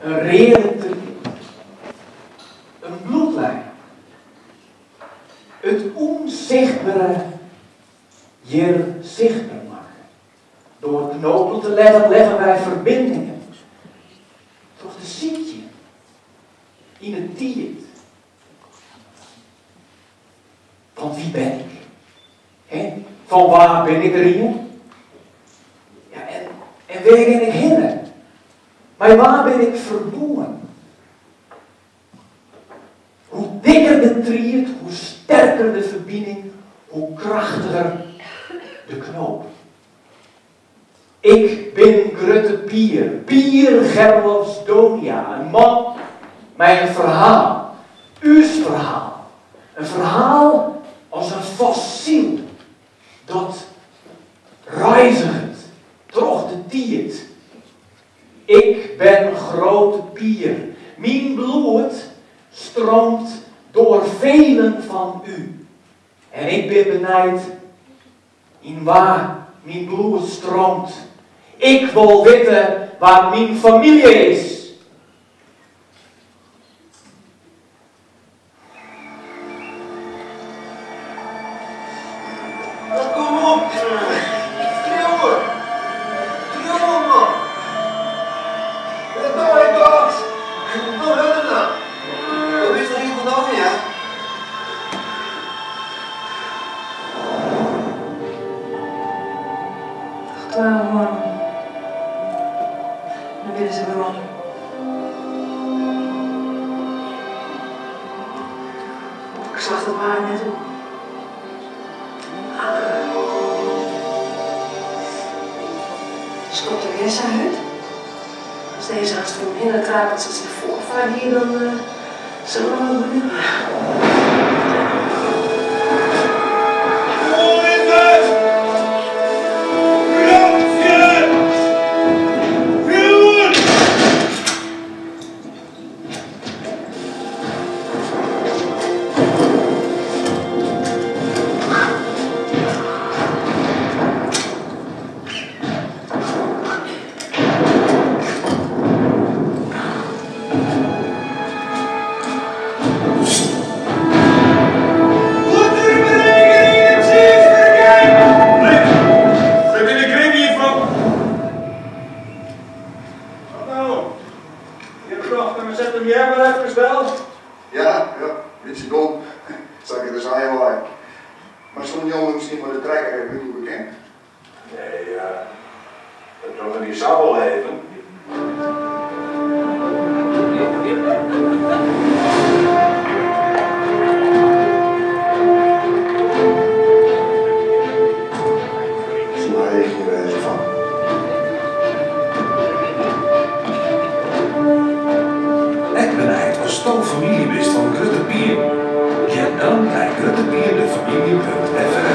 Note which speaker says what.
Speaker 1: een reden trier, een bloedlijn. Het onzichtbare hier zichtbaar maken. Door knopen te leggen wij verbindingen. Toch te ziet je in het dier. Van wie ben ik? He? Van waar ben ik er hier? Ja, en waar ben ik heen? Maar waar ben ik verbonden? Hoe dikker de triert, hoe sterker de verbinding, hoe krachtiger de knoop. Ik ben Grutte Pier, Pier Gerlofs Donia, een man met een verhaal, uw verhaal. Een verhaal als een fossiel, dat reizigend, toch de tiert. Ik ben een grote pier, mijn bloed stroomt door velen van u. En ik ben benijd in waar mijn bloed stroomt. Ik wil weten waar mijn familie is.
Speaker 2: Kom op! Schreeuwen! Schreeuwen, man! Wat doe ik dat? Wat wil je dan? Dat is toch niet vanaf, ja?
Speaker 3: Ach, 12 man. Dan willen ze weer om. Ik zag dat waar net op. Dus komt er weer zijn hut. Als deze haast omheen kruipt, als het zich voorvaart hier, dan zullen we wel benieuwd.
Speaker 4: Familie wist van Grutte Pier. Ja, dan lijkt Grutte Pier de familie.fr.